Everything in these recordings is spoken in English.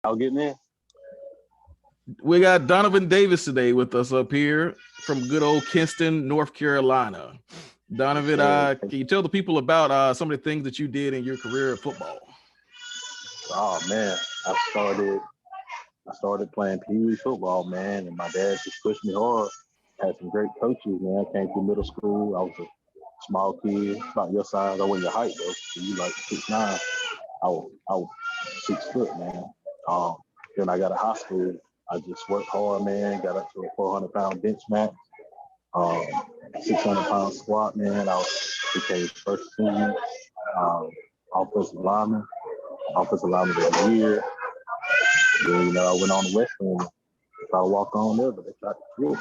Y'all getting in? We got Donovan Davis today with us up here from good old Kinston, North Carolina. Donovan, can you tell the people about some of the things that you did in your career of football? Oh man, I started playing Pee Wee football, man, and my dad just pushed me hard. Had some great coaches, man. Came through middle school. I was a small kid, about your size. I wasn't your height though. So you like 6'9". I was 6 foot, man. Um, then I got to high school. I just worked hard, man. Got up to a 400-pound bench max, um, 600-pound squat, man. Became first team offensive lineman, offensive lineman of the year. Then, I went on the West End. Tried to walk on there, but they tried to kill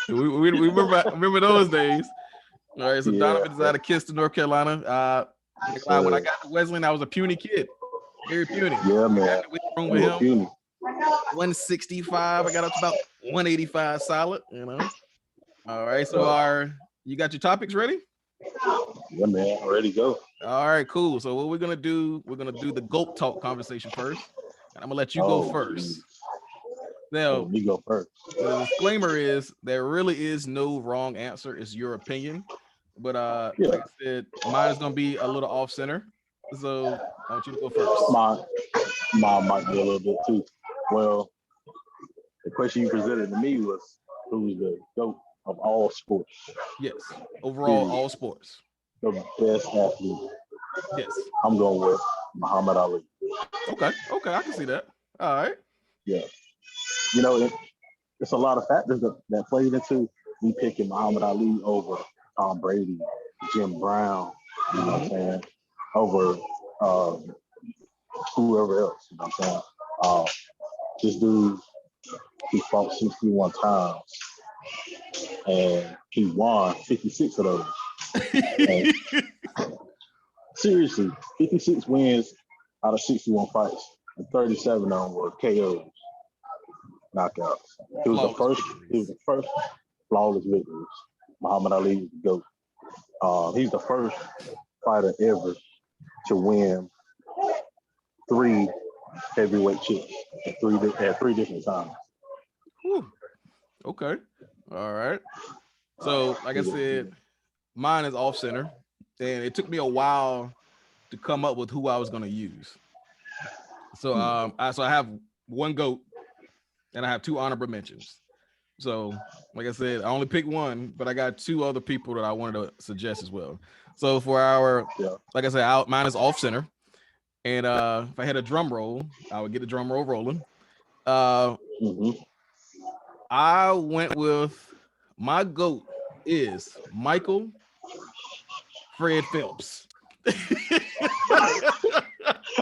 me. we remember those days. All right, so Yeah. Donovan is out of Kinston, North Carolina. When I got to Wesleyan, I was a puny kid, very puny. Yeah, man. Room with him. Puny. 165. I got up to about 185 solid. All right, so you got your topics ready? Yeah, man. Ready to go. All right, cool. So what we're gonna do the GOAT talk conversation first, and I'm gonna let you go first. Now, me go first. The disclaimer is there really is no wrong answer. It's your opinion, but like I said, mine is gonna be a little off center. So I want you to go first. Mine might be a little bit too. Well, the question you presented to me was who's the GOAT of all sports? Yes, overall, all sports. The best athlete. Yes. I'm going with Muhammad Ali. Okay, I can see that. All right. Yeah. It's a lot of factors that played into me picking Muhammad Ali over Tom Brady, Jim Brown, you know what I'm saying, over whoever else, you know what I'm saying. This dude, he fought 61 times, and he won 56 of those. And, seriously, 56 wins out of 61 fights, and 37 of them were KOs, knockouts. He was the first flawless victories. Muhammad Ali was the GOAT. He's the first fighter ever to win 3 heavyweight chips at three different times. Whew. Okay. All right. So, like I said, mine is off center, and it took me a while to come up with who I was going to use. So, I have one GOAT, and I have 2 honorable mentions. So, like I said, I only picked one, but I got 2 other people that I wanted to suggest as well. So for like I said, mine is off center. And if I had a drum roll, I would get the drum roll rolling. I went with my GOAT is Michael Fred Phelps.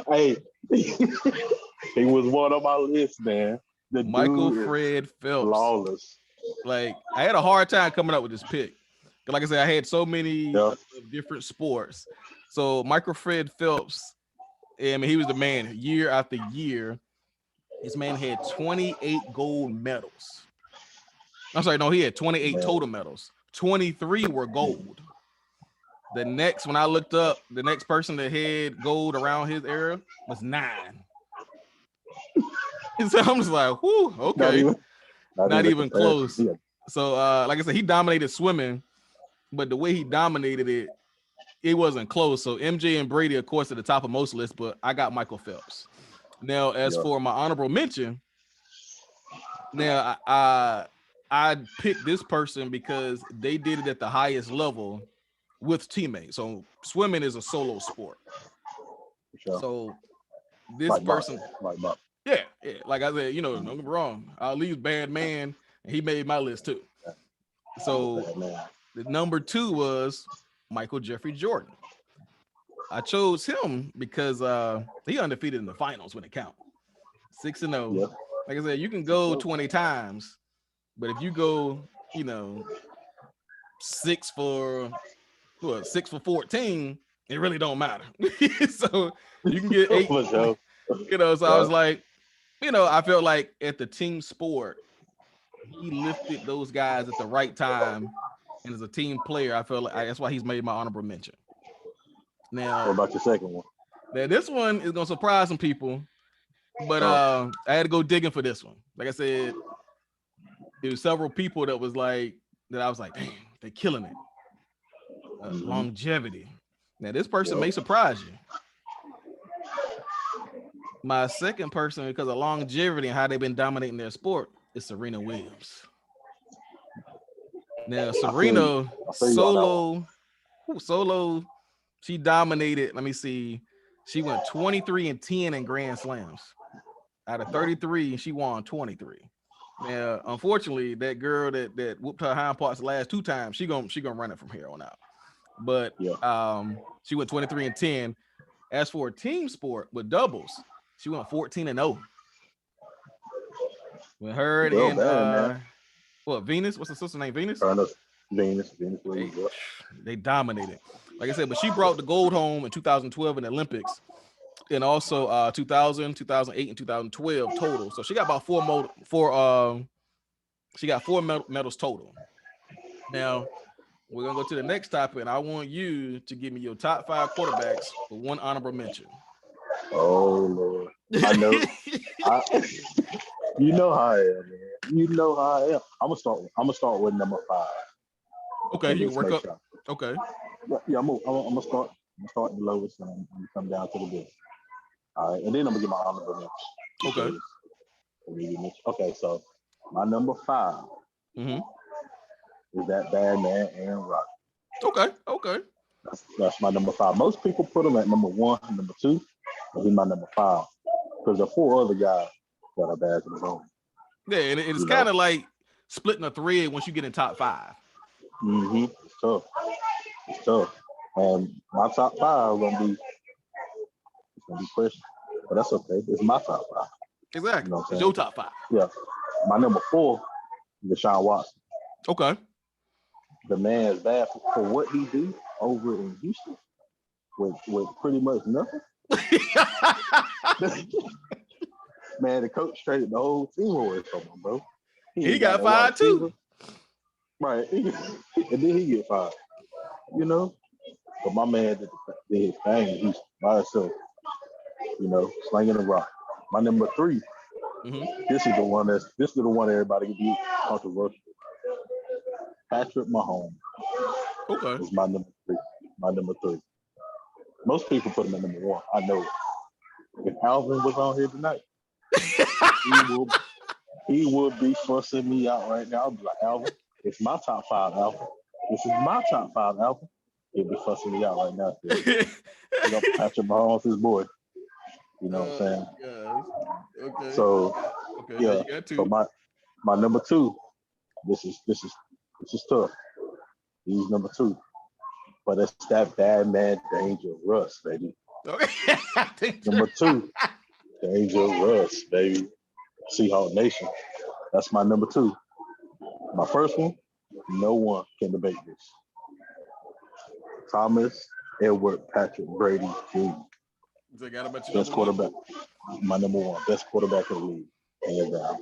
Hey, he was one on my list, man. Michael Fred Phelps. Flawless. Like, I had a hard time coming up with this pick. Like I said, I had so many different sports. So Michael Fred Phelps, I mean, he was the man year after year. This man had 28 gold medals. I'm sorry, no, he had 28 total medals. 23 were gold. The next, when I looked up, the next person that had gold around his era was 9. And so I'm just like, whoo, okay. Not even close. Yeah. So, like I said, he dominated swimming, but the way he dominated it wasn't close. So MJ and Brady, of course, at the top of most lists, but I got Michael Phelps. Now, as for my honorable mention, now I picked this person because they did it at the highest level with teammates. So swimming is a solo sport. Sure. So this like person, yeah, like I said, don't get me wrong, Ali's bad man, and he made my list too. So the number 2 was Michael Jeffrey Jordan. I chose him because he undefeated in the finals when it counts. 6-0. Yep. Like I said, you can go 20 times, but if you go, 6 for 14, it really don't matter. So you can get 8. So I was like, I felt like at the team sport, he lifted those guys at the right time. And as a team player, I feel like that's why he's made my honorable mention. Now, what about your second one? Now this one is gonna surprise some people, but I had to go digging for this one. Like I said, there was several people that was like that. I was like, damn, they're killing it. Longevity. Now this person may surprise you. My second person, because of longevity and how they've been dominating their sport, is Serena Williams. Now Serena solo, she dominated. Let me see. She went 23-10 in Grand Slams. Out of 33, she won 23. Now, unfortunately, that girl that whooped her hind parts the last 2 times, she gonna run it from here on out. But she went 23-10. As for a team sport with doubles, she went 14-0. With her and Venus? What's the sister name? Venus? Venus Williams. They dominated. Like I said, but she brought the gold home in 2012 in the Olympics, and also 2000, 2008, and 2012 total. So she got about 4 medals total. Now we're gonna go to the next topic, and I want you to give me your top 5 quarterbacks with 1 honorable mention. Oh Lord, I know. You know how I am, man. You know how I am. I'm gonna start with number 5. Okay, you can work up. Sure. Okay. Yeah, I'm gonna start the lowest and come down to the best. All right, and then I'm gonna get my honorable mention. Okay. So my number 5 is that bad man Aaron Rodgers. Okay. That's my number 5. Most people put him at number 1, number 2, but he's my number 5 because there are 4 other guys that are bad to the bone. Yeah, and it's kind of like splitting a thread once you get in top 5. It's tough. And my top 5 is gonna be questioned, but that's okay. It's my top 5. Exactly. You know it's your top 5. Yeah. My number 4 is Deshaun Watson. Okay. The man is bad for what he do over in Houston with pretty much nothing. Man, the coach traded the whole team away from him, bro. He got fired too. Right. And then he get fired. You know? But my man did his thing in Houston by himself. You know, slinging the rock. My number 3. This is the one everybody can be controversial. Patrick Mahomes. Okay. Is my number 3. My number 3. Most people put him at number 1. I know it. If Alvin was on here tonight, he would be fussing me out right now. I'll be like, Alvin, it's my top 5, Alvin. This is my top 5, Alvin. He'll be fussing me out right now. Patrick Mahomes, his boy. You know what I'm saying? Okay. So, you got 2. So my number 2. This is tough. He's number 2, but it's that bad man Dangerous, baby. Okay. Number 2, Dangerous, baby. Seahawk Nation. That's my number 2. My first one, no one can debate this. Thomas Edward Patrick Brady Jr. Best quarterback. My number 1. Best quarterback in the league. Hands down.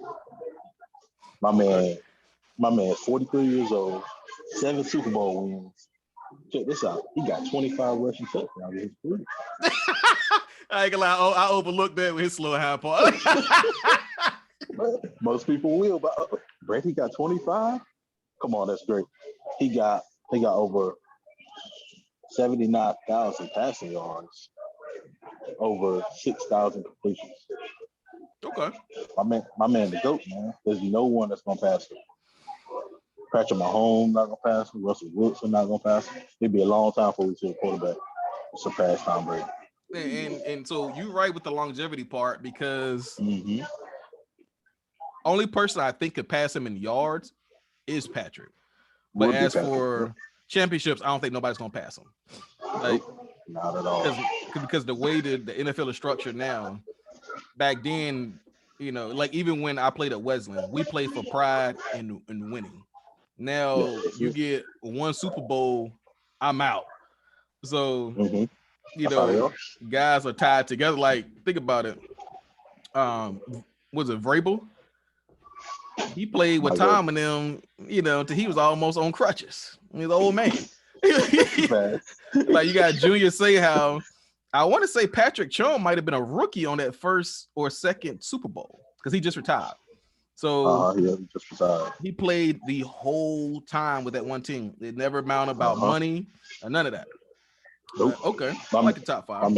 My man is 43 years old, 7 Super Bowl wins. Check this out. He got 25 rushing touchdowns in his career. I ain't gonna lie. I overlooked that with his slow high part. Most people will, but Brady got 25. Come on, that's great. He got over 79,000 passing yards, over 6,000 completions. Okay. My man, the GOAT, man. There's no one that's gonna pass him. Patrick Mahomes not gonna pass him. Russell Wilson not gonna pass him. It'd be a long time before we see a quarterback surpass Tom Brady. And so you're right with the longevity part because only person I think could pass him in yards is Patrick. But as for championships, I don't think nobody's gonna pass him. Like, not at all. Because the way the NFL is structured now, back then, you know, like even when I played at Wesleyan, we played for pride and winning. Now you get 1 Super Bowl, I'm out. So you know, guys are tied together. Like, think about it. Was it Vrabel? He played with Tom and them, you know, till he was almost on crutches. He's an old man. Like, you got Junior Seau I want to say Patrick Chung might have been a rookie on that first or second Super Bowl because he just retired. So just retired. He played the whole time with that one team. It never amounted about money or none of that. Nope. But, okay, I like the top 5.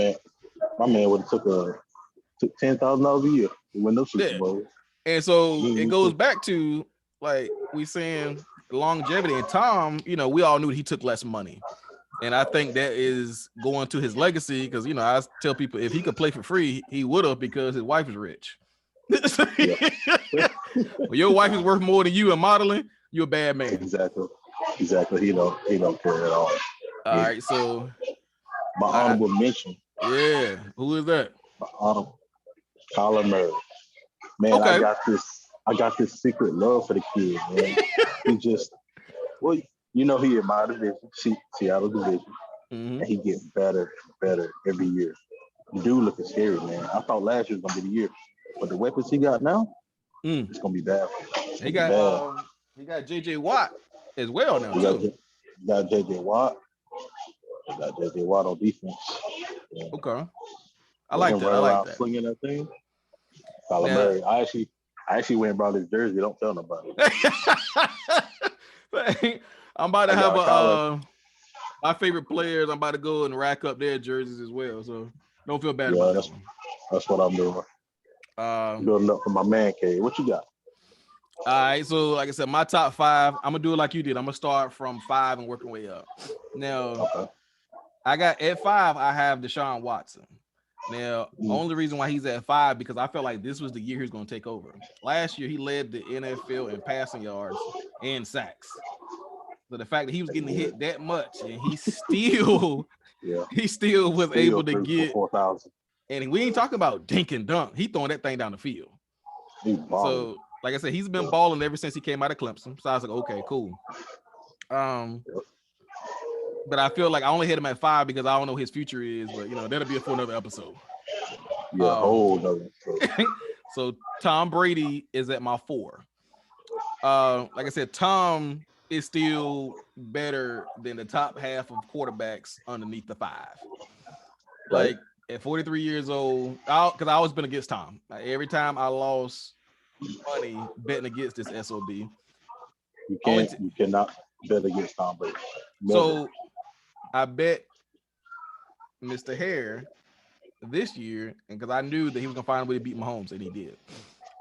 My man would have took $10,000 a year to win those Super Bowls. And so it goes back to like we saying longevity. And Tom, we all knew he took less money. And I think that is going to his legacy because, I tell people if he could play for free, he would have because his wife is rich. When your wife is worth more than you in modeling, you're a bad man. Exactly. He don't care at all. All right, so my honorable mention. Yeah, who is that? My honorable Kyler Murray. Man, okay. I got this secret love for the kid, man. He just he in my division, Seattle division, and he gets better every year. The dude looking scary, man. I thought last year was gonna be the year, but the weapons he got now, it's gonna be bad. He got J.J. Watt as well now too. He got J.J. Watt. He got J.J. Watt on defense. Yeah. Okay, I like that. Slinging that thing. Kyler Murray. I actually went and brought his jersey. Don't tell nobody. I'm about to have my favorite players. I'm about to go and rack up their jerseys as well. So don't feel bad about that. That's what I'm doing. Building up for my man cave. What you got? All right. So like I said, my top 5. I'm gonna do it like you did. I'm gonna start from 5 and work my way up. Now, I got at 5. I have Deshaun Watson. Now, only reason why he's at 5 because I felt like this was the year he was going to take over. Last year, he led the NFL in passing yards and sacks. So the fact that he was getting hit that much and he still was able to get 4,000. And we ain't talking about dink and dunk. He throwing that thing down the field. So, like I said, he's been balling ever since he came out of Clemson. So I was like, okay, cool. But I feel like I only hit him at 5 because I don't know what his future is. But that'll be for another episode. Yeah, whole another episode. So Tom Brady is at my 4. Like I said, Tom is still better than the top half of quarterbacks underneath the 5. Like at 43 years old, because I always been against Tom. Like, every time I lost money betting against this SOB. You cannot bet against Tom Brady. Never. So I bet Mr. Hare this year, and because I knew that he was gonna find a way to beat Mahomes, and he did.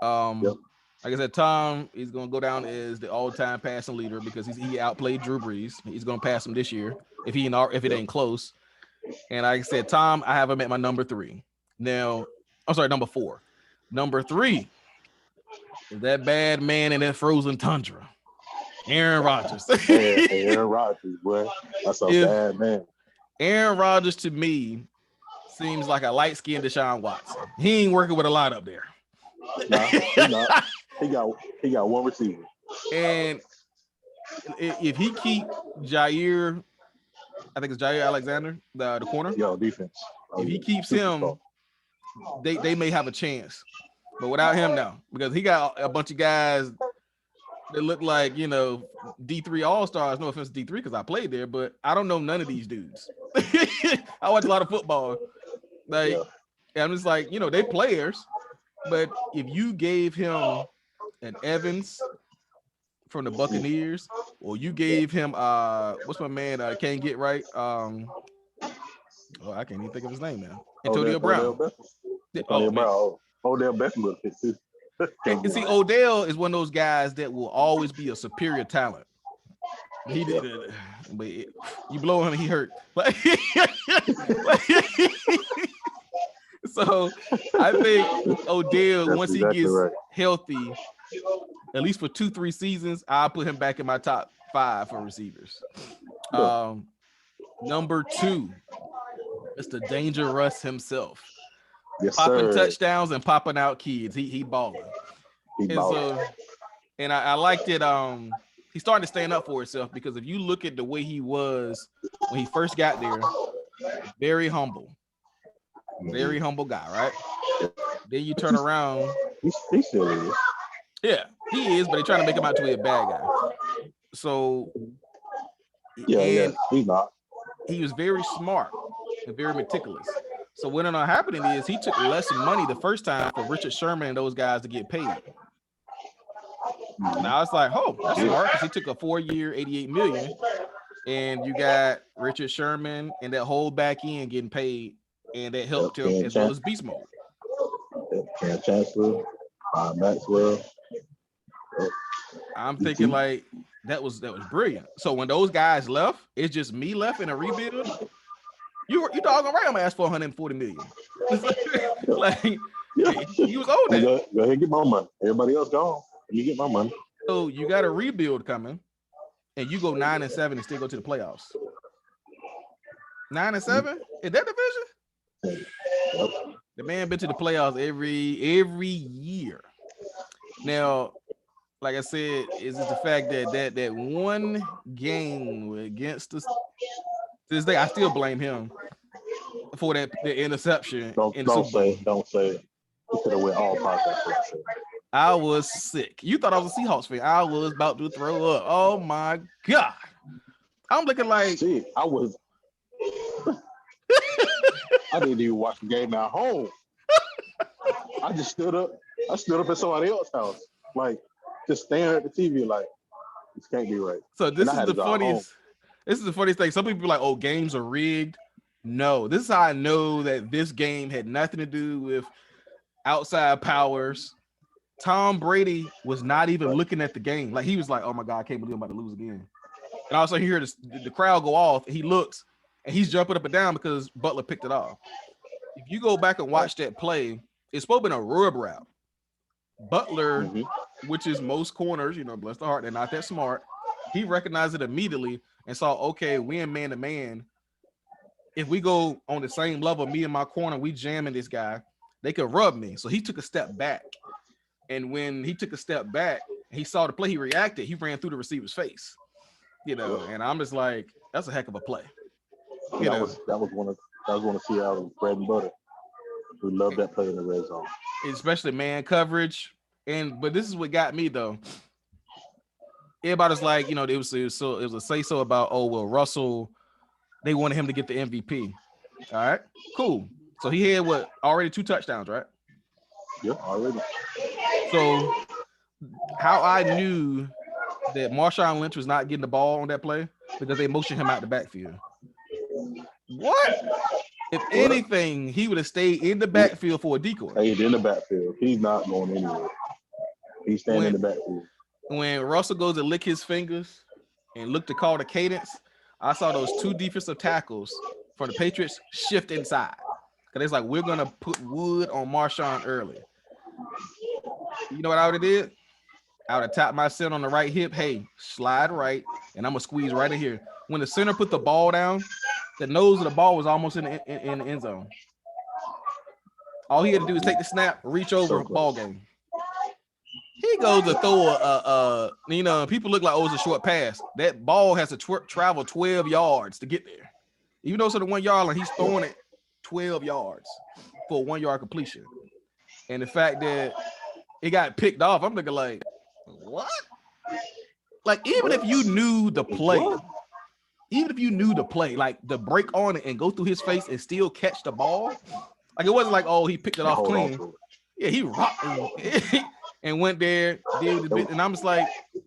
Like I said, Tom is gonna go down as the all-time passing leader because he outplayed Drew Brees. He's gonna pass him this year if it ain't close. And like I said, Tom, I have him at my number 3. Now, I'm sorry, number 4. Number 3 is that bad man in that frozen tundra, Aaron Rodgers. Aaron Rodgers, boy, that's a bad man. Aaron Rodgers to me seems like a light-skinned Desean Watson. He ain't working with a lot up there. Nah, he's not. He got one receiver. And if he keep Jair, I think it's Jair Alexander, the corner. Defense. If he keeps him, they may have a chance. But without him, no. Because he got a bunch of guys that look like, D3 All-Stars. No offense to D3 because I played there, but I don't know none of these dudes. I watch a lot of football. And I'm just like, they players. But if you gave him an Evans from the Buccaneers, or you gave him what's my man can't get right? I can't even think of his name now. Antonio Brown. Odell Beckham will fit too. And see, Odell is one of those guys that will always be a superior talent. He did it, but you blow him, he hurt. So I think Odell, once he gets healthy, at least for 2-3 seasons, I'll put him back in my top 5 for receivers. Number 2, Mr. Danger Russ himself. Yes, popping sir. Touchdowns and popping out kids. He balling. And I liked it. He's starting to stand up for himself because if you look at the way he was when he first got there, very humble guy, right? Then you turn around. He still is. Yeah, he is, but they're trying to make him out to be a bad guy. So he's not. He was very smart and very meticulous. So what ended up happening is he took less money the first time for Richard Sherman and those guys to get paid. And I was like, oh, that's smart, because he took a 4-year, $88 million, and you got Richard Sherman and that whole back end getting paid, and that helped him as well as beast mode. Cam Chancellor, Maxwell. I'm thinking like that was brilliant. So when those guys left, it's just me left in a rebuild. You doggone right, I'm gonna ask for $140 million. Like he was owed that. Go ahead and get my money. Everybody else gone. Let me get my money. So you got a rebuild coming, and you go 9-7 and still go to the playoffs. 9-7 in that division. Yep. The man been to the playoffs every year. Now, like I said, is it the fact that one game against us? To this day, I still blame him for the interception. Don't say it. He could have went all podcast. I was sick. You thought I was a Seahawks fan. I was about to throw up. Oh my God. I'm looking like I was. I didn't even watch the game at home. I just stood up. I stood up at somebody else's house, like just staring at the TV, like this can't be right. So this is the funniest. This is the funniest thing. Some people are like, "Oh, games are rigged." No, this is how I know that this game had nothing to do with outside powers. Tom Brady was not even looking at the game. Like he was like, "Oh my God, I can't believe I'm about to lose again." And also you hear the crowd go off. He looks and he's jumping up and down because Butler picked it off. If you go back and watch that play, it's supposed to be a rub route. Butler, which is most corners, bless the heart, they're not that smart. He recognized it immediately and saw, okay, we in man to man. If we go on the same level, me and my corner, we jamming this guy, they could rub me. So he took a step back. And when he took a step back, he saw the play, he reacted, he ran through the receiver's face. And I'm just like, that's a heck of a play. That was one of Seattle's bread and butter. We love that play in the red zone. Especially man coverage. But this is what got me though. Everybody's like, it was a say-so about, oh, well, Russell, they wanted him to get the MVP. All right, cool. So he had already 2 touchdowns, right? Yeah, already. So how I knew that Marshawn Lynch was not getting the ball on that play because they motioned him out the backfield. What? If anything, he would have stayed in the backfield for a decoy. Stayed in the backfield. He's not going anywhere. He's staying in the backfield. When Russell goes to lick his fingers and look to call the cadence, I saw those 2 defensive tackles from the Patriots shift inside. Because it's like, we're going to put wood on Marshawn early. You know what I would have did? I would have tapped my center on the right hip. Hey, slide right, and I'm going to squeeze right in here. When the center put the ball down, the nose of the ball was almost in the end zone. All he had to do is take the snap, reach over, ball game. He goes to throw people look like, oh, it's a short pass. That ball has to travel 12 yards to get there. Even though it's the 1 yard line, he's throwing it 12 yards for a 1 yard completion. And the fact that it got picked off, I'm looking like, what? Like, even if you knew the play, like the break on it and go through his face and still catch the ball, like it wasn't like, oh, he picked it off clean. Yeah, he rocked and went there, did the bit, and I'm just like, you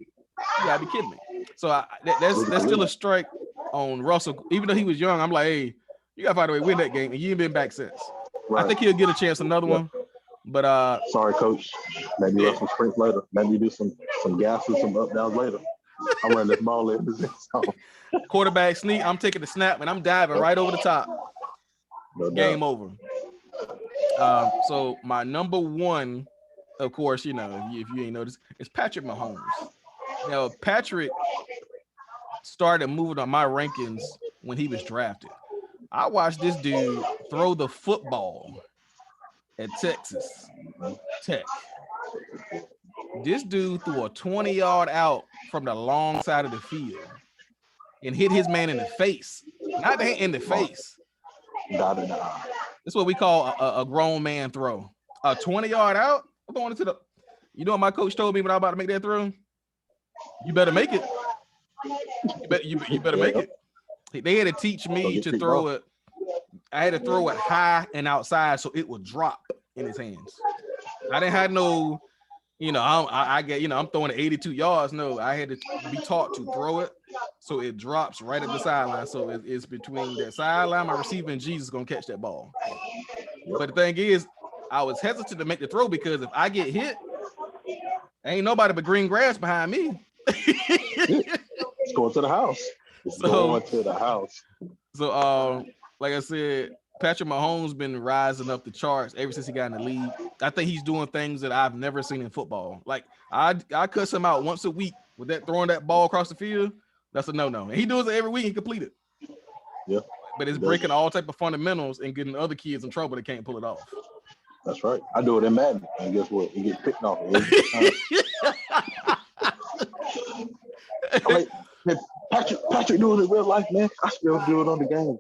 gotta be kidding me. So that's still a strike on Russell. Even though he was young, I'm like, hey, you gotta find a way to win that game, and you ain't been back since. Right. I think he'll get a chance another one. But sorry, coach. Maybe run some sprints later. Maybe do some gases, some up downs later. I'm running this ball in. Quarterback sneak. I'm taking the snap and I'm diving right over the top. No game over. So my number one, of course, if you ain't noticed, is Patrick Mahomes. Now, Patrick started moving on my rankings when he was drafted. I watched this dude throw the football at Texas Tech. This dude threw a 20-yard out from the long side of the field and hit his man in the face. Not in the face. That's what we call a grown man throw. A 20-yard out? I'm going into the. You know what my coach told me when I was about to make that throw? You better make it. You better make it. They had to teach me to throw it. I had to throw it high and outside so it would drop in his hands. I didn't have no, I get, I'm throwing it 82 yards. No, I had to be taught to throw it so it drops right at the sideline. So it's between that sideline, my receiver, and Jesus gonna catch that ball. But the thing is, I was hesitant to make the throw because if I get hit, ain't nobody but green grass behind me. It's going to the house. It's going to the house. So, like I said, Patrick Mahomes been rising up the charts ever since he got in the league. I think he's doing things that I've never seen in football. Like I cuss him out once a week with that throwing that ball across the field. That's a no-no. And he does it every week. He complete it. Yeah. But it's breaking all type of fundamentals and getting other kids in trouble that can't pull it off. That's right. I do it in Madden, and guess what? You get picked off every time. Patrick doing it in real life, man. I still do it on the game.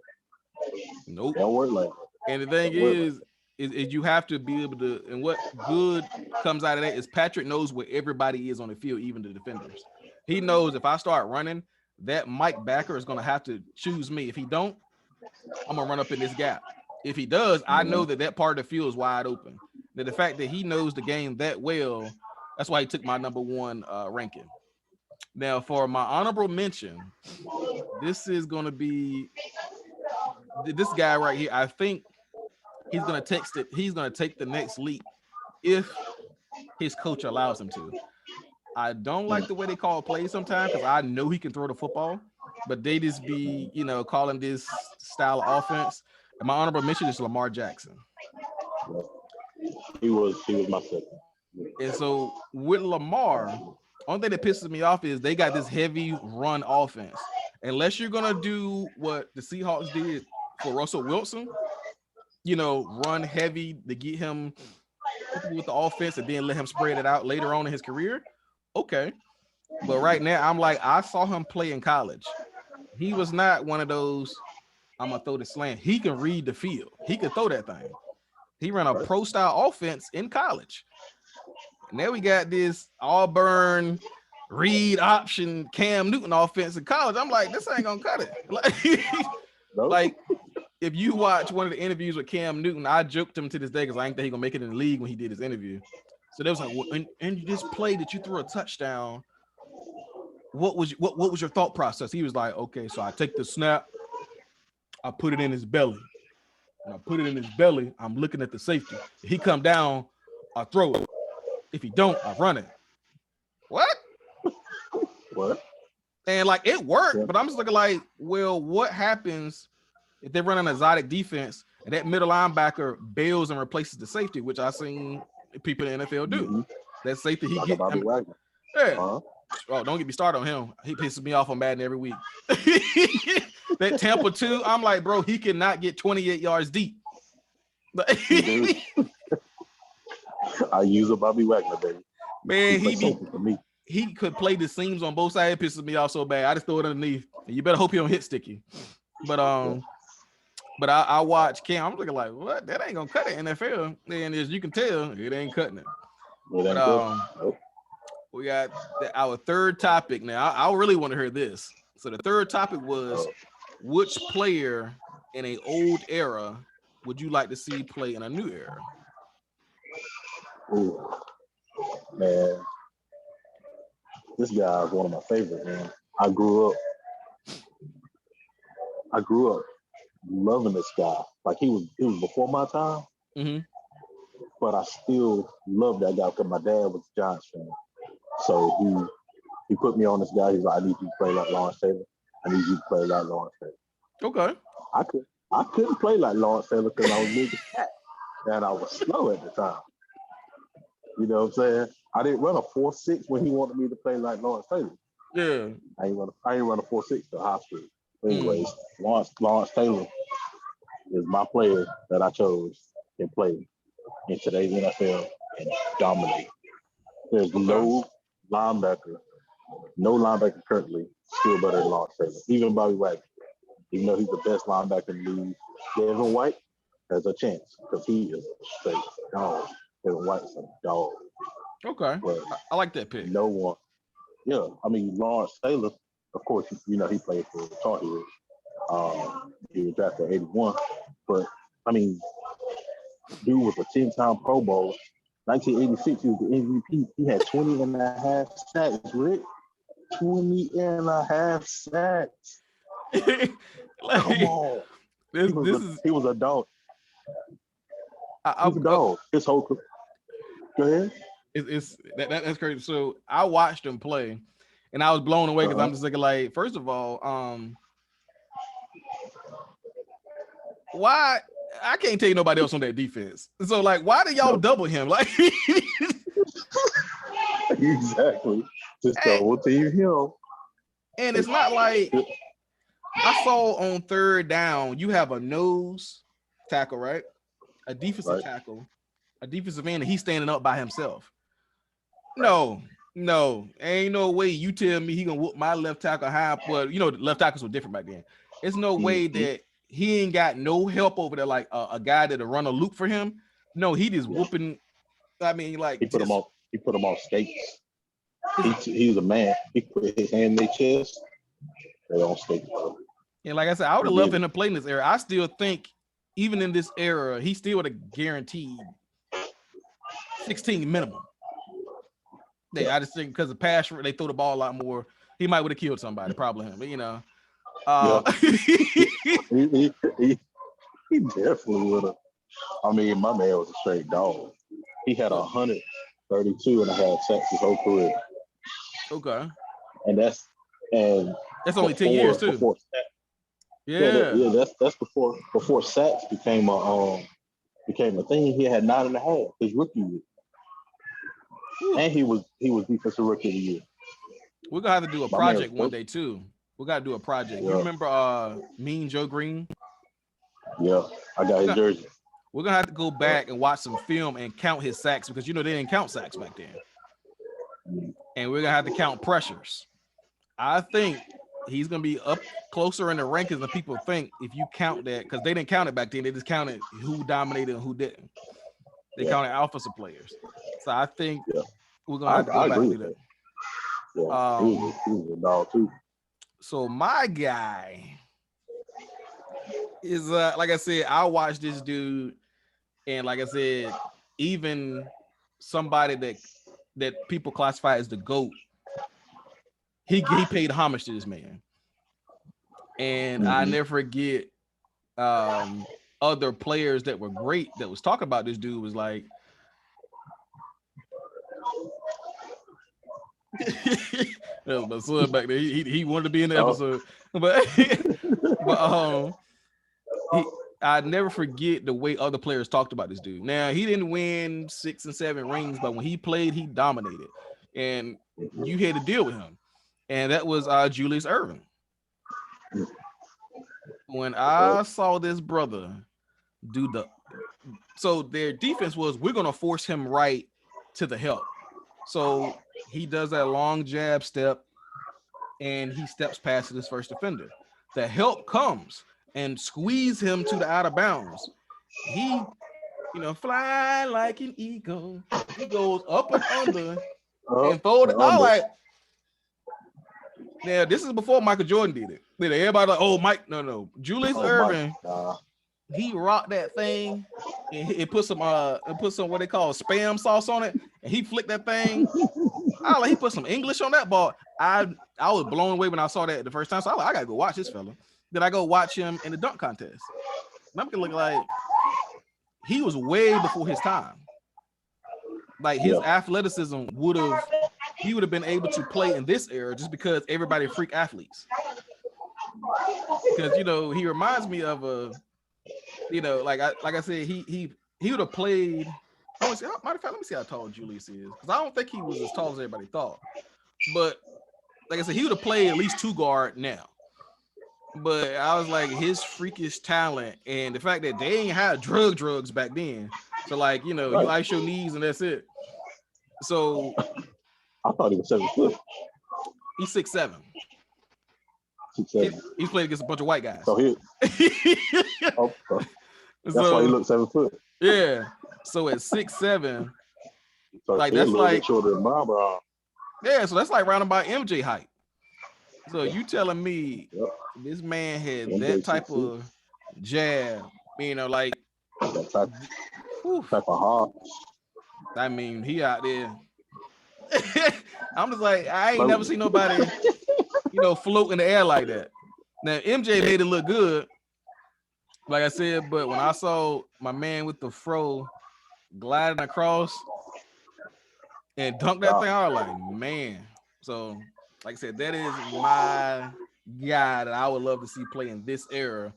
Nope. Don't work like that. And the thing is you have to be able to, and what good comes out of that is Patrick knows where everybody is on the field, even the defenders. He knows if I start running, that Mike backer is going to have to choose me. If he don't, I'm going to run up in this gap. If he does, I know that part of the field is wide open. The fact that he knows the game that well, that's why he took my number one ranking. Now, for my honorable mention, this is going to be this guy right here. I think he's going to take the next leap if his coach allows him to. I don't like the way they call plays sometimes because I know he can throw the football, but they just be, calling this style of offense. And my honorable mention is Lamar Jackson. He was my second. And so with Lamar, only thing that pisses me off is they got this heavy run offense. Unless you're gonna do what the Seahawks did for Russell Wilson, run heavy to get him with the offense and then let him spread it out later on in his career. Okay. But right now, I'm like, I saw him play in college. He was not one of those, I'm going to throw the slant. He can read the field. He could throw that thing. He ran a pro-style offense in college. And now we got this Auburn read option Cam Newton offense in college. I'm like, this ain't going to cut it. Like, if you watch one of the interviews with Cam Newton, I joked him to this day because I ain't think he going to make it in the league when he did his interview. So they was like, well, and this play that you threw a touchdown, what was your thought process? He was like, okay, so I take the snap, I put it in his belly. And I put it in his belly, I'm looking at the safety. If he come down, I throw it. If he don't, I run it. What? And like it worked, but I'm just looking like, well, what happens if they run an exotic defense and that middle linebacker bails and replaces the safety, which I've seen people in the NFL do. Mm-hmm. That safety he get. Oh, don't get me started on him. He pisses me off on Madden every week. That Tampa 2, I'm like, bro, he cannot get 28 yards deep. I use a Bobby Wagner, baby. Man, he could play the seams on both sides. It pisses me off so bad. I just throw it underneath. And you better hope he don't hit sticky. But I watch Cam. I'm looking like, what? That ain't gonna cut it in NFL. And as you can tell, it ain't cutting it. But we got our third topic now. I really want to hear this. So the third topic was, which player in an old era would you like to see play in a new era? Ooh, man, this guy is one of my favorites, man. I grew up loving this guy. Like he was before my time, but I still love that guy because my dad was a Giants fan. So he put me on this guy. He's like, I need you to play like Lawrence Taylor. I need you to play like Lawrence Taylor. Okay. I couldn't play like Lawrence Taylor because I was big as fat and I was slow at the time. You know what I'm saying? I didn't run a 4.6 when he wanted me to play like Lawrence Taylor. Yeah. I ain't run a 4.6 to high school. Anyways, Lawrence Taylor is my player that I chose and play in today's NFL and dominate. There's no linebacker currently still better than Lawrence Taylor. Even Bobby Wagner, even though he's the best linebacker in the league, Devin White has a chance because he is a straight dog. Devin White's a dog. Okay, but I like that pick. No one. Yeah, I mean Lawrence Taylor, of course, he played for the Tar Heels. He was drafted in '81, But I mean, dude was a 10-time Pro Bowl. 1986, he was the MVP. He had 20 and a half sacks, Rick. 20 and a half sacks. Like, Come on. He was a dog. He was a dog. His whole career. Go ahead. That's crazy. So I watched him play, and I was blown away because I'm just thinking, like, first of all, why I can't tell you nobody else on that defense. So like, why do y'all double him? Like, exactly. Just double team him. And it's not like I saw on third down, you have a nose tackle, right? A defensive tackle, a defensive end, and he's standing up by himself. No, ain't no way you tell me he gonna whoop my left tackle high. Well, you know, the left tackles were different back then. There's no way that he ain't got no help over there, like a guy that'll run a loop for him. No, he just whooping. I mean, like he put him on skates. He was a man. He put his hand in their chest. They on skates. And like I said, I would have loved him to play in this era. I still think, even in this era, he still would have guaranteed 16 minimum. I just think because the pass, they throw the ball a lot more. He might would have killed somebody, probably him. But, you know, he definitely would have. I mean, my man was a straight dog. He had 132 and a half sacks his whole career. Okay. And that's only 10 years too. That's before sacks became a thing. He had 9.5 his rookie year. And he was defensive rookie of the year. We're gonna have to do a project one day too. We gotta do a project. You remember Mean Joe Green? Yeah, I got his jersey. We're gonna have to go back and watch some film and count his sacks, because you know they didn't count sacks back then. And we're gonna have to count pressures. I think he's gonna be up closer in the rankings than people think if you count that, because they didn't count it back then. They just counted who dominated and who didn't. They counted offensive players. So I think we're gonna have to go back and do that. Yeah, he was a dog too. So my guy is like I said, I watched this dude, and like I said, even somebody that people classify as the GOAT, he paid homage to this man. And I never forget other players that were great that was talking about this dude was like that was my son back there. He wanted to be in the episode, but I never forget the way other players talked about this dude. Now, he didn't win 6 and 7 rings, but when he played, he dominated, and you had to deal with him. And that was Julius Erving. When I saw this brother do so their defense was, we're gonna force him right to the help. So he does that long jab step, and he steps past his first defender. The help comes and squeeze him to the out of bounds. He, fly like an eagle. He goes up and under and fold it. All right. Now, this is before Michael Jordan did it. Everybody like, oh, Mike, no. Julius Erving, he rocked that thing, and it put some what they call Spam sauce on it, and he flicked that thing. He put some English on that ball. I was blown away when I saw that the first time. So I gotta go watch this fella. Then I go watch him in the dunk contest. And I'm gonna look like he was way before his time. Like his athleticism he would have been able to play in this era just because everybody freak athletes. Because he reminds me of like I said, he would have played. Matter of fact, let me see how tall Julius is, because I don't think he was as tall as everybody thought. But like I said, he would have played at least 2 guard now. But I was like, his freakish talent and the fact that they ain't had drugs back then. So like, you ice your knees and that's it. So I thought he was 7 foot. He's 6'7". 6'7". He's played against a bunch of white guys. So that's why he looked 7 foot. Yeah. So at 6'7", so like that's like shorter than Bob. Yeah, so that's like round about MJ height. So you telling me this man had that type of jab You know, like That type whew, of hard. I mean, he out there. I'm just like, I ain't never seen nobody, float in the air like that. Now MJ made it look good, like I said, but when I saw my man with the fro gliding across and dunk that thing, I was like, man. So, like I said, that is my guy that I would love to see play in this era.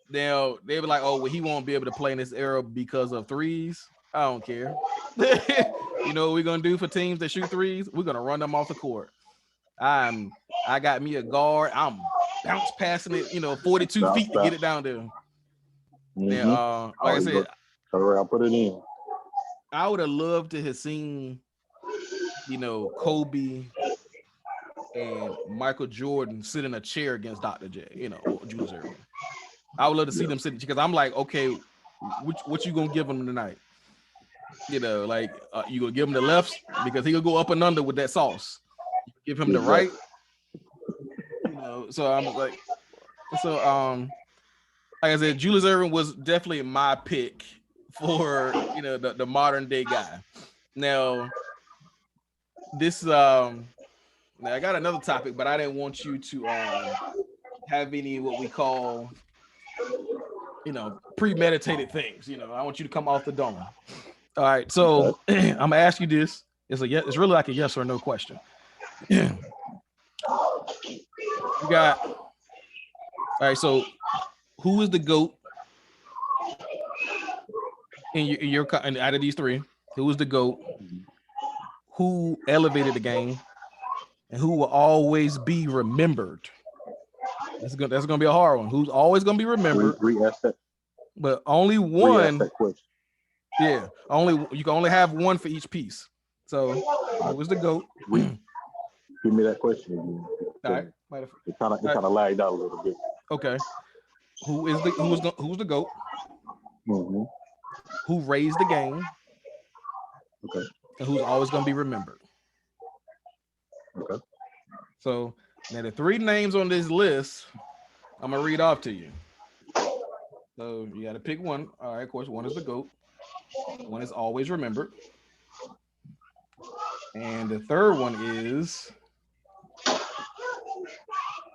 Now they be like, oh, well, he won't be able to play in this era because of threes. I don't care. You know what we're gonna do for teams that shoot threes? We're gonna run them off the court. I got me a guard. I'm bounce passing it, 42 feet to get it down there. Mm-hmm. Now, like I said, I'll put it in. I would have loved to have seen, Kobe and Michael Jordan sit in a chair against Dr. J, or Julius Erving. I would love to see them sit because I'm like, okay, what you gonna give them tonight? You gonna give him the lefts because he gonna go up and under with that sauce. You give him the right, So I'm like, like I said, Julius Erving was definitely my pick for the modern day guy. Now, this now I got another topic, but I didn't want you to have any what we call premeditated things. I want you to come off the dome. All right, so okay. I'm gonna ask you this. It's really like a yes or no question. You got all right. So, who is the GOAT in your out of these three? Who is the GOAT? Who elevated the game, and who will always be remembered? That's gonna be a hard one. Who's always gonna be remembered? But only one. Yeah, you can only have one for each piece. So, who was the GOAT? Give me that question again. All right. It kind of lagged out a little bit. Okay. Who's the GOAT? Mm-hmm. Who raised the game? Okay. And who's always going to be remembered? Okay. So now the three names on this list, I'm gonna read off to you. So you got to pick one. All right. Of course, one is the GOAT. One is always remembered. And the third one is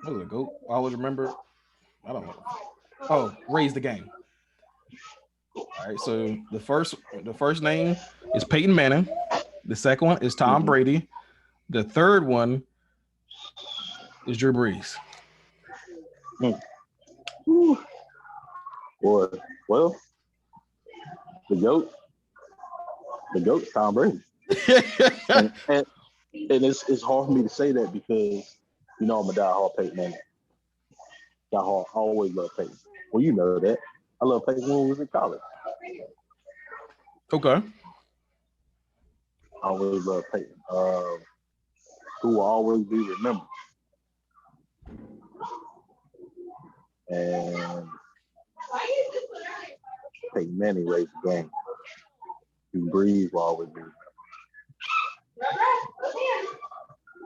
what is the GOAT? Always remembered. I don't know. Oh, raise the game. All right. So the first name is Peyton Manning. The second one is Tom Brady. The third one is Drew Brees. Boy, well, the GOAT's Tom Brady. and it's hard for me to say that because, I'm a diehard Peyton Manning. Diehard, I always love Peyton. Well, you know that. I love Peyton when he was in college. Okay. I always love Peyton. Who will always be remembered. And Peyton Manning raised the game. Drew Brees will always be remembered.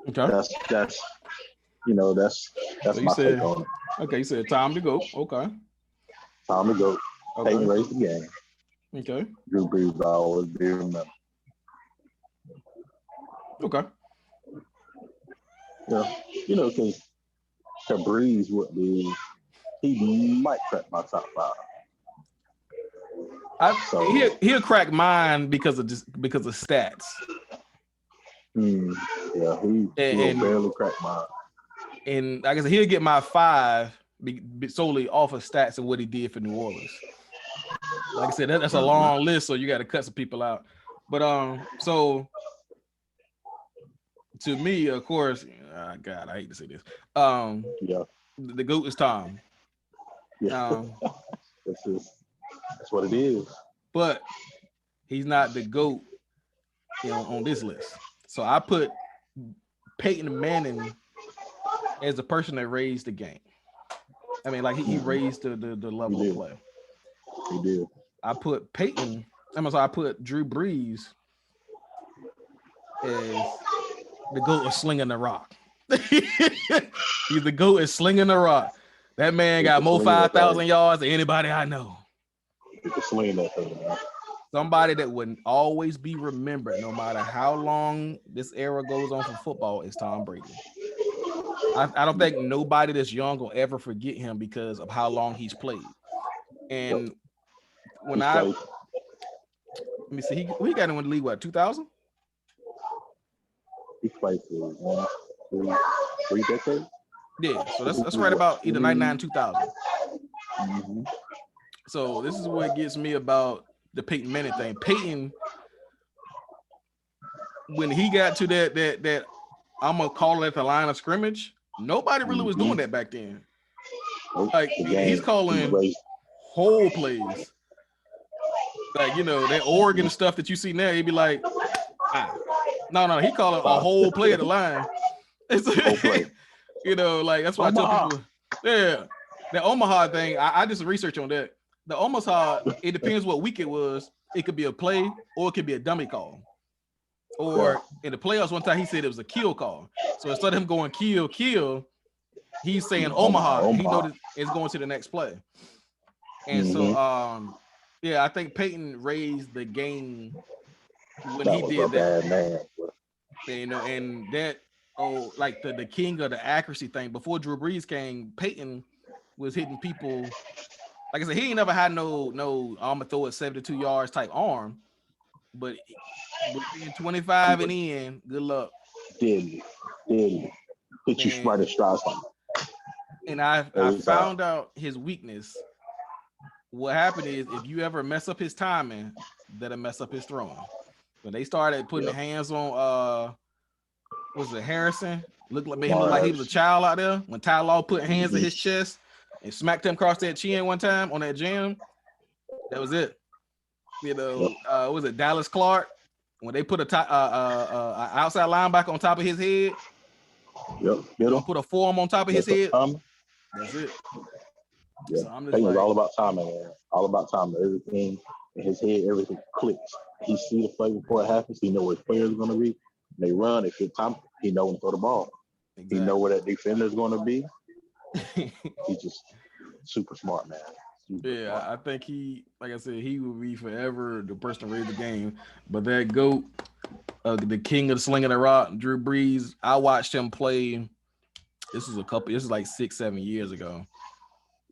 Okay. That's so my take on it. Okay, you said time to go. Okay. Time to go. Okay. Peyton raised the game. Okay. Drew Brees will always be remembered. Okay. Yeah, because Brees would be, he might crack my top five. He'll crack mine because of stats. Yeah, he'll barely crack mine. And like I said, he'll get my five solely off of stats and what he did for New Orleans. Like I said, that's a long list, so you got to cut some people out. But so to me, of course, God, I hate to say this. The GOAT is Tom. Yeah. That's what it is. But he's not the GOAT, on this list. So I put Peyton Manning as the person that raised the game. I mean, like he raised the level of play. He did. I put I put Drew Brees as the GOAT of slinging the rock. He's the GOAT of slinging the rock. That man got more 5,000 yards than anybody I know. You can sling that thing, man. Somebody that would always be remembered, no matter how long this era goes on for football, is Tom Brady. I don't think nobody that's young will ever forget him because of how long he's played. And when let me see, he got in the league, what, 2000? He played for three decades. Yeah, so that's right about either 99 2000. Mm-hmm. So this is what gets me about the Peyton Manning thing. Peyton, when he got to that I'm gonna call it the line of scrimmage, nobody really was doing that back then. Like he's calling whole plays. Like, you know, that Oregon stuff that you see now, he'd be like, no, he calling a whole play at the line. Whole play. You know, like that's why I tell people, yeah, the Omaha thing. I did some research on that. The Omaha, it depends what week it was. It could be a play or it could be a dummy call. Or in the playoffs, one time he said it was a kill call. So instead of him going kill, he's saying Omaha. He knows it's going to the next play. And so, I think Peyton raised the game when he did that. Man. You know, and that like the king of the accuracy thing. Before Drew Brees came, Peyton was hitting people. Like I said, he ain't never had no I'm gonna throw it 72 yards type arm, but being 25 and in, good luck. Did put you right at stride. And I found out his weakness. What happened is if you ever mess up his timing, that'll mess up his throwing. When they started putting hands on was it Harrison? Made him look like he was a child out there. When Ty Law put hands in his chest and smacked him across that chin one time on that jam, that was it. You know, was it Dallas Clark? When they put a outside linebacker on top of his head, put a forearm on top of his head. That's it. Yeah, so I'm just like, all about timing, man. All about timing. Everything in his head, everything clicks. He see the play before it happens. He know where his players are going to be. They run. If it's time, he know when to throw the ball. Exactly. He know where that defender is going to be. He's just super smart, man. Smart. I think like I said, he will be forever the person to raise the game. But that GOAT, the king of the sling of the rock, Drew Brees, I watched him play. This is like 6-7 years ago.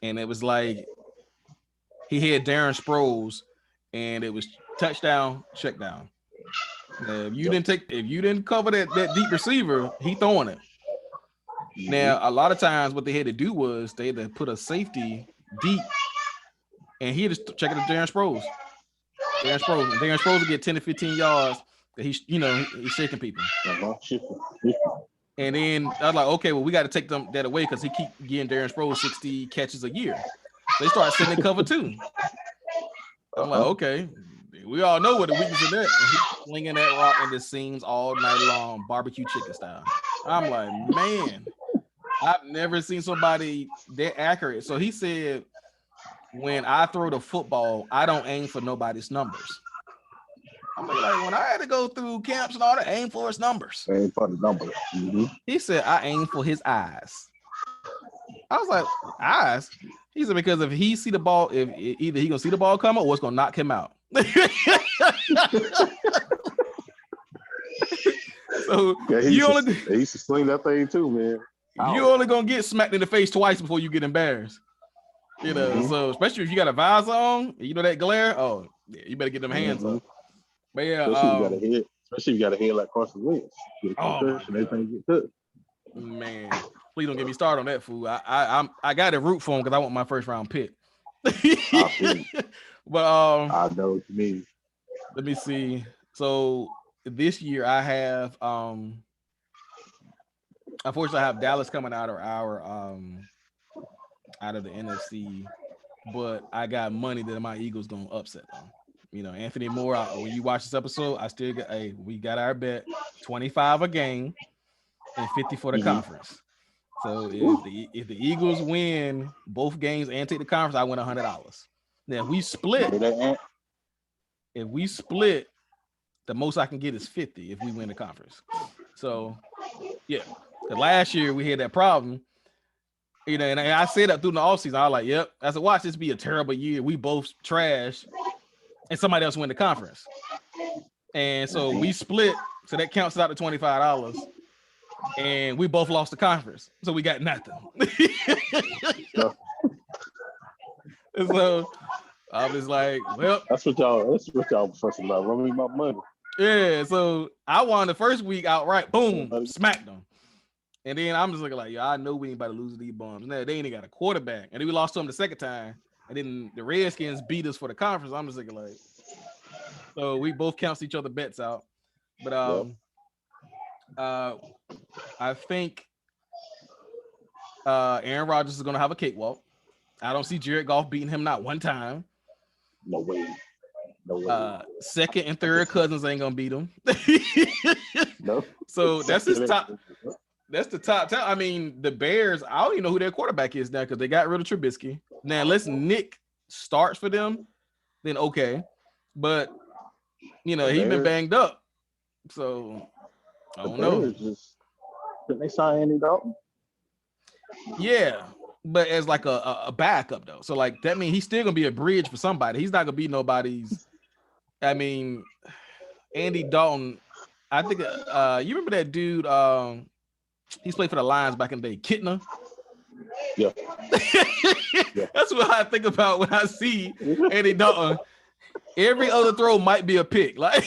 And it was like he had Darren Sproles, and it was touchdown, check down. Now, if you didn't cover that deep receiver, he throwing it. Now, a lot of times what they had to do was they had to put a safety deep, and he just check it to Darren Sproles. Darren Sproles would get 10 to 15 yards. He's shaking people. And then I was like, okay, well, we got to take that away because he keep getting Darren Sproles 60 catches a year. They start sitting in cover too. I'm like, okay, we all know what the weakness of that. And he's slinging that rock in the seams all night long, barbecue chicken style. I'm like, man, I've never seen somebody that accurate. So he said, when I throw the football, I don't aim for nobody's numbers. I'm like, when I had to go through camps and all that, aim for his numbers. Aim for the numbers. He said, I aim for his eyes. I was like, eyes? He said, because if he see the ball, if either he gonna see the ball coming or it's gonna knock him out. So he used to sling that thing too, man. You only gonna get smacked in the face twice before you get embarrassed. You know, so especially if you got a visor on, you know that glare. Oh, yeah, you better get them hands up. But yeah, especially if you got a head like Carson Wentz. Everything get cooked. Man, please don't get me started on that fool. I got to root for him because I want my first round pick. But I know what you mean. Let me see. So this year I have unfortunately I have Dallas coming out of out of the NFC, but I got money that my Eagles gonna upset them. You know, Anthony Moore, when you watch this episode, I still got we got our bet 25 a game and 50 for the conference. So if the Eagles win both games and take the conference, I win $100. Now if we split, the most I can get is 50 if we win the conference. So yeah, because last year we had that problem. You know, and I said that through the offseason. I was like, yep. I said, watch this be a terrible year. We both trash, and somebody else win the conference. And so we split. So that counts out to $25. And we both lost the conference. So we got nothing. And so I was like, well. That's what y'all fussing about. Run me my money. Yeah. So I won the first week outright. Boom. Smacked them. And then I'm just looking like, I know we ain't about to lose these bums. Now they ain't got a quarterback. And then we lost to them the second time. And then the Redskins beat us for the conference. I'm just looking like, so we both cancel each other bets out. But I think Aaron Rodgers is gonna have a cakewalk. I don't see Jared Goff beating him not one time. No way. Second and third cousins ain't gonna beat him. No. So that's his top. That's the top. I mean, the Bears, I don't even know who their quarterback is now because they got rid of Trubisky. Now, unless Nick starts for them, then okay. But, you know, he's been banged up. So, I don't know. Didn't they sign Andy Dalton? Yeah, but as like a backup, though. So, like, that means he's still going to be a bridge for somebody. He's not going to be nobody's. I mean, Andy Dalton, I think, you remember that dude, he's played for the Lions back in the day, Kitna. Yeah. That's what I think about when I see Andy Dalton. Every other throw might be a pick. Like,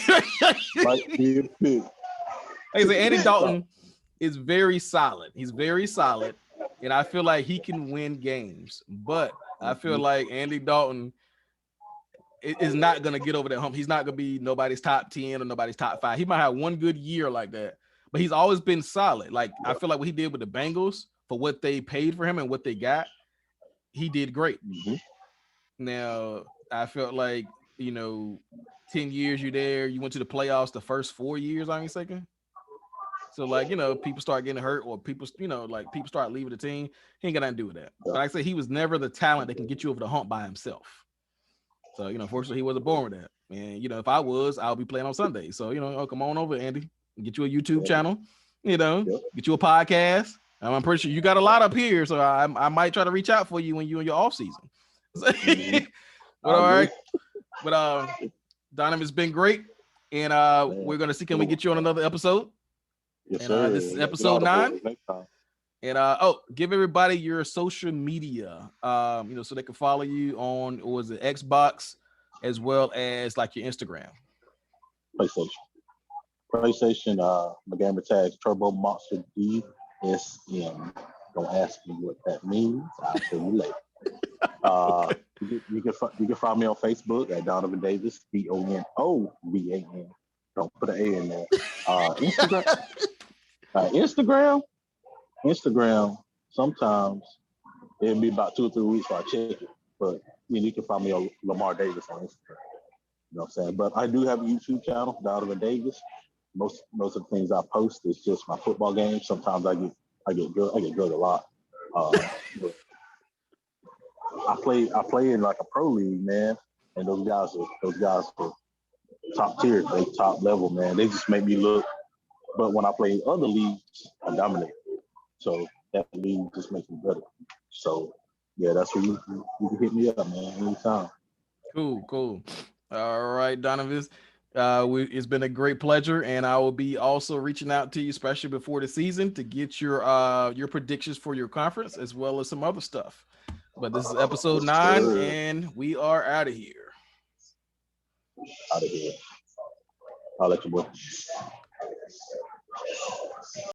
might be a pick. Like I said, Andy Dalton is very solid. He's very solid, and I feel like he can win games. But I feel like Andy Dalton is not going to get over that hump. He's not going to be nobody's top 10 or nobody's top 5. He might have one good year like that. But he's always been solid. Like, I feel like what he did with the Bengals for what they paid for him and what they got, he did great. Mm-hmm. Now, I felt like, 10 years you're there, you went to the playoffs the first 4 years, I'm mistaken. So, like, people start getting hurt or people start leaving the team. He ain't got nothing to do with that. But like I said, he was never the talent that can get you over the hump by himself. So, fortunately, he wasn't born with that. And, if I was, I'll be playing on Sunday. So, come on over, Andy. Get you a YouTube channel, get you a podcast. I'm pretty sure you got a lot up here, so I might try to reach out for you when you're in your off season. But all right, but Donovan, it's been great, and we're gonna see can we get you on another episode. Yes, and sir. This is episode 9. And give everybody your social media, so they can follow you on Xbox as well as like your Instagram. PlayStation, my gamer tag's Turbo Monster DSM. Don't ask me what that means. I'll tell you later. Okay. You can find me on Facebook at Donovan Davis, DONOVAN. Don't put an A in there. Instagram. Sometimes it'll be about 2 or 3 weeks before I check it, but you can find me on Lamar Davis on Instagram. You know what I'm saying? But I do have a YouTube channel, Donovan Davis. Most of the things I post is just my football games. Sometimes I get good a lot. I play in like a pro league, man, and those guys are top tier. They top level, man. They just make me look. But when I play in other leagues, I dominate. So that league just makes me better. So yeah, that's where you can hit me up, man, anytime. Cool. All right, Donovan. It's been a great pleasure, and I will be also reaching out to you, especially before the season, to get your predictions for your conference as well as some other stuff. But this is episode 9, and we are out of here. I'll let you go.